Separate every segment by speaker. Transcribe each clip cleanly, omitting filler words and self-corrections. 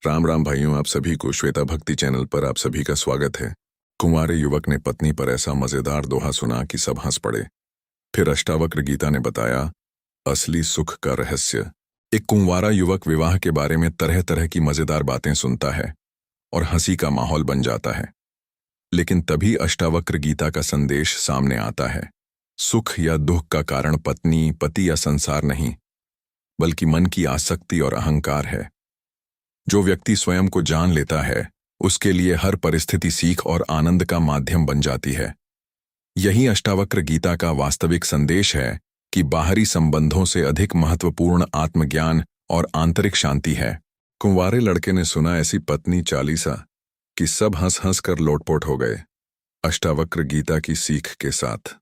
Speaker 1: राम राम भाइयों, आप सभी को श्वेता भक्ति चैनल पर आप सभी का स्वागत है। कुंवारे युवक ने पत्नी पर ऐसा मजेदार दोहा सुना कि सब हंस पड़े। फिर अष्टावक्र गीता ने बताया असली सुख का रहस्य। एक कुंवारा युवक विवाह के बारे में तरह तरह की मजेदार बातें सुनता है और हंसी का माहौल बन जाता है। लेकिन तभी अष्टावक्र गीता का संदेश सामने आता है। सुख या दुख का कारण पत्नी, पति या संसार नहीं, बल्कि मन की आसक्ति और अहंकार है। जो व्यक्ति स्वयं को जान लेता है, उसके लिए हर परिस्थिति सीख और आनंद का माध्यम बन जाती है। यही अष्टावक्र गीता का वास्तविक संदेश है कि बाहरी संबंधों से अधिक महत्वपूर्ण आत्मज्ञान और आंतरिक शांति है। कुंवारे लड़के ने सुना ऐसी पत्नी चालीसा कि सब हंस हंस कर लोटपोट हो गए। अष्टावक्र गीता की सीख के साथ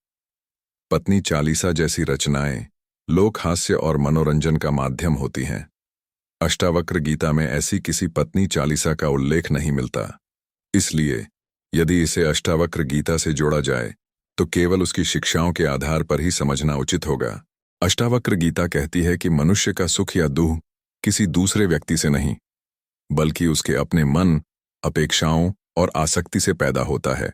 Speaker 1: पत्नी चालीसा जैसी रचनाएं लोक हास्य और मनोरंजन का माध्यम होती हैं। अष्टावक्र गीता में ऐसी किसी पत्नी चालीसा का उल्लेख नहीं मिलता। इसलिए यदि इसे अष्टावक्र गीता से जोड़ा जाए तो केवल उसकी शिक्षाओं के आधार पर ही समझना उचित होगा। अष्टावक्र गीता कहती है कि मनुष्य का सुख या दुख किसी दूसरे व्यक्ति से नहीं, बल्कि उसके अपने मन, अपेक्षाओं और आसक्ति से पैदा होता है।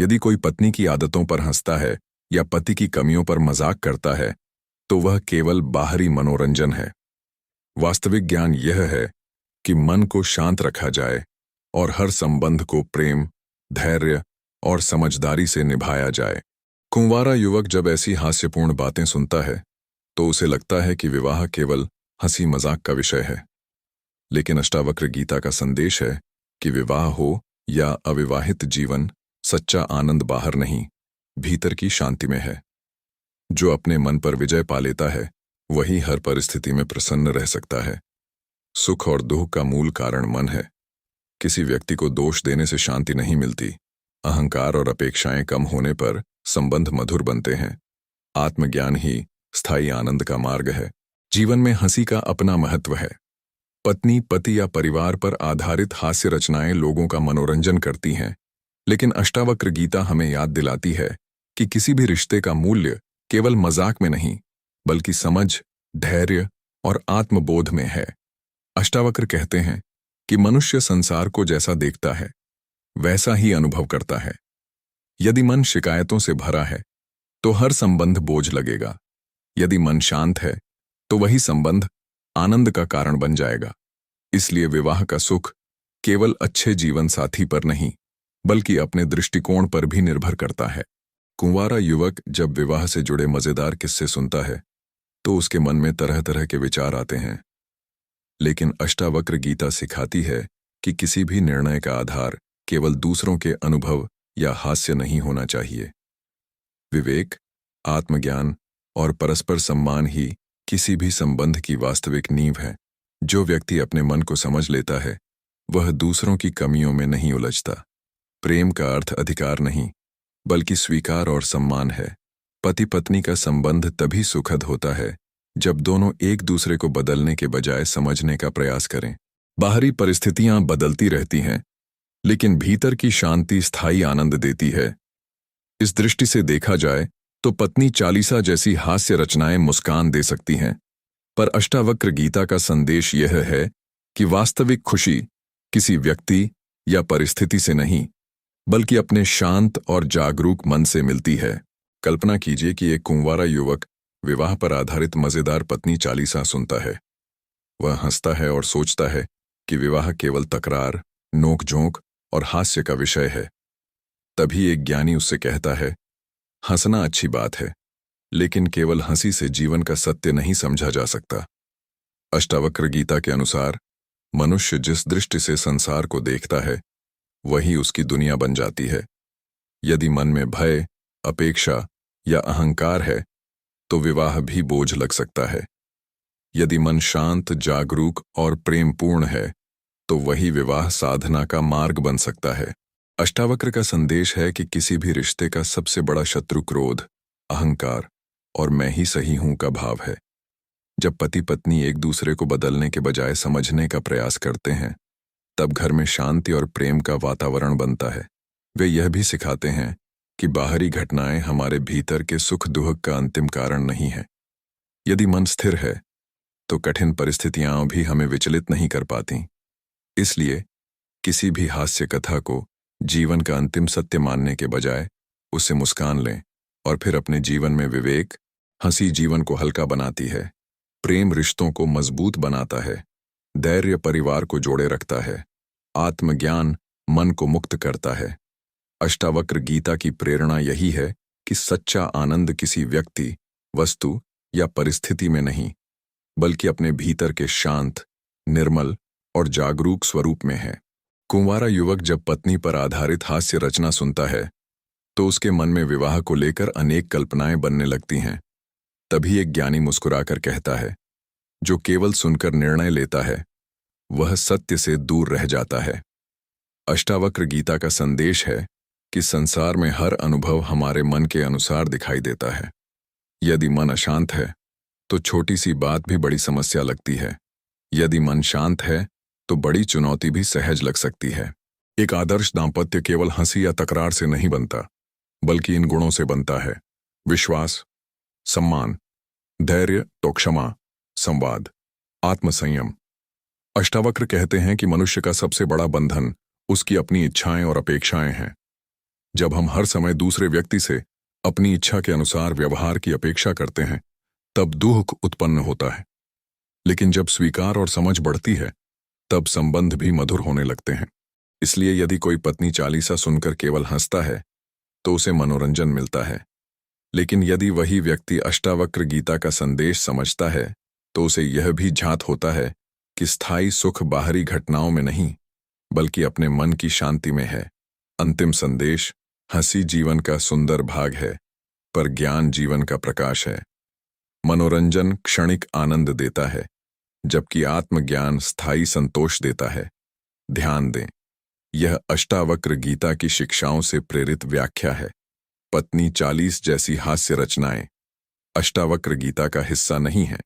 Speaker 1: यदि कोई पत्नी की आदतों पर हंसता है या पति की कमियों पर मजाक करता है, तो वह केवल बाहरी मनोरंजन है। वास्तविक ज्ञान यह है कि मन को शांत रखा जाए और हर संबंध को प्रेम, धैर्य और समझदारी से निभाया जाए। कुंवारा युवक जब ऐसी हास्यपूर्ण बातें सुनता है तो उसे लगता है कि विवाह केवल हंसी मजाक का विषय है। लेकिन अष्टावक्र गीता का संदेश है कि विवाह हो या अविवाहित जीवन, सच्चा आनंद बाहर नहीं, भीतर की शांति में है। जो अपने मन पर विजय पा लेता है वही हर परिस्थिति में प्रसन्न रह सकता है। सुख और दुख का मूल कारण मन है। किसी व्यक्ति को दोष देने से शांति नहीं मिलती। अहंकार और अपेक्षाएं कम होने पर संबंध मधुर बनते हैं। आत्मज्ञान ही स्थायी आनंद का मार्ग है। जीवन में हंसी का अपना महत्व है। पत्नी, पति या परिवार पर आधारित हास्य रचनाएं लोगों का मनोरंजन करती हैं, लेकिन अष्टावक्र गीता हमें याद दिलाती है कि किसी भी रिश्ते का मूल्य केवल मजाक में नहीं, बल्कि समझ, धैर्य और आत्मबोध में है। अष्टावक्र कहते हैं कि मनुष्य संसार को जैसा देखता है वैसा ही अनुभव करता है। यदि मन शिकायतों से भरा है तो हर संबंध बोझ लगेगा। यदि मन शांत है तो वही संबंध आनंद का कारण बन जाएगा। इसलिए विवाह का सुख केवल अच्छे जीवन साथी पर नहीं, बल्कि अपने दृष्टिकोण पर भी निर्भर करता है। कुंवारा युवक जब विवाह से जुड़े मजेदार किस्से सुनता है तो उसके मन में तरह तरह के विचार आते हैं। लेकिन अष्टावक्र गीता सिखाती है कि किसी भी निर्णय का आधार केवल दूसरों के अनुभव या हास्य नहीं होना चाहिए। विवेक, आत्मज्ञान और परस्पर सम्मान ही किसी भी संबंध की वास्तविक नींव है। जो व्यक्ति अपने मन को समझ लेता है वह दूसरों की कमियों में नहीं उलझता। प्रेम का अर्थ अधिकार नहीं, बल्कि स्वीकार और सम्मान है। पति पत्नी का संबंध तभी सुखद होता है जब दोनों एक दूसरे को बदलने के बजाय समझने का प्रयास करें। बाहरी परिस्थितियां बदलती रहती हैं, लेकिन भीतर की शांति स्थायी आनंद देती है। इस दृष्टि से देखा जाए तो पत्नी चालीसा जैसी हास्य रचनाएं मुस्कान दे सकती हैं, पर अष्टावक्र गीता का संदेश यह है कि वास्तविक खुशी किसी व्यक्ति या परिस्थिति से नहीं, बल्कि अपने शांत और जागरूक मन से मिलती है। कल्पना कीजिए कि एक कुंवारा युवक विवाह पर आधारित मजेदार पत्नी चालीसा सुनता है। वह हंसता है और सोचता है कि विवाह केवल तकरार, नोक-झोंक और हास्य का विषय है। तभी एक ज्ञानी उससे कहता है, हंसना अच्छी बात है, लेकिन केवल हंसी से जीवन का सत्य नहीं समझा जा सकता। अष्टावक्र गीता के अनुसार मनुष्य जिस दृष्टि से संसार को देखता है वही उसकी दुनिया बन जाती है। यदि मन में भय, अपेक्षा या अहंकार है तो विवाह भी बोझ लग सकता है। यदि मन शांत, जागरूक और प्रेमपूर्ण है तो वही विवाह साधना का मार्ग बन सकता है। अष्टावक्र का संदेश है कि किसी भी रिश्ते का सबसे बड़ा शत्रु क्रोध, अहंकार और मैं ही सही हूं का भाव है। जब पति पत्नी एक दूसरे को बदलने के बजाय समझने का प्रयास करते हैं, तब घर में शांति और प्रेम का वातावरण बनता है। वे यह भी सिखाते हैं कि बाहरी घटनाएं हमारे भीतर के सुख दुख का अंतिम कारण नहीं है। यदि मन स्थिर है तो कठिन परिस्थितियां भी हमें विचलित नहीं कर पाती। इसलिए किसी भी हास्य कथा को जीवन का अंतिम सत्य मानने के बजाय उसे मुस्कान लें और फिर अपने जीवन में विवेक, हंसी जीवन को हल्का बनाती है, प्रेम रिश्तों को मजबूत बनाता है, धैर्य परिवार को जोड़े रखता है, आत्मज्ञान मन को मुक्त करता है। अष्टावक्र गीता की प्रेरणा यही है कि सच्चा आनंद किसी व्यक्ति, वस्तु या परिस्थिति में नहीं, बल्कि अपने भीतर के शांत, निर्मल और जागरूक स्वरूप में है। कुंवारा युवक जब पत्नी पर आधारित हास्य रचना सुनता है तो उसके मन में विवाह को लेकर अनेक कल्पनाएं बनने लगती हैं। तभी एक ज्ञानी मुस्कुराकर कहता है, जो केवल सुनकर निर्णय लेता है वह सत्य से दूर रह जाता है। अष्टावक्र गीता का संदेश है कि संसार में हर अनुभव हमारे मन के अनुसार दिखाई देता है। यदि मन अशांत है तो छोटी सी बात भी बड़ी समस्या लगती है। यदि मन शांत है तो बड़ी चुनौती भी सहज लग सकती है। एक आदर्श दाम्पत्य केवल हंसी या तकरार से नहीं बनता, बल्कि इन गुणों से बनता है: विश्वास, सम्मान, धैर्य तो क्षमा, संवाद, आत्मसंयम। अष्टावक्र कहते हैं कि मनुष्य का सबसे बड़ा बंधन उसकी अपनी इच्छाएं और अपेक्षाएं हैं। जब हम हर समय दूसरे व्यक्ति से अपनी इच्छा के अनुसार व्यवहार की अपेक्षा करते हैं तब दुख उत्पन्न होता है। लेकिन जब स्वीकार और समझ बढ़ती है तब संबंध भी मधुर होने लगते हैं। इसलिए यदि कोई पत्नी चालीसा सुनकर केवल हंसता है तो उसे मनोरंजन मिलता है, लेकिन यदि वही व्यक्ति अष्टावक्र गीता का संदेश समझता है तो उसे यह भी झांत होता है कि स्थायी सुख बाहरी घटनाओं में नहीं, बल्कि अपने मन की शांति में है। अंतिम संदेश: हंसी जीवन का सुंदर भाग है, पर ज्ञान जीवन का प्रकाश है। मनोरंजन क्षणिक आनंद देता है, जबकि आत्मज्ञान स्थायी संतोष देता है। ध्यान दें, यह अष्टावक्र गीता की शिक्षाओं से प्रेरित व्याख्या है। पत्नी 40 जैसी हास्य रचनाएं अष्टावक्र गीता का हिस्सा नहीं है,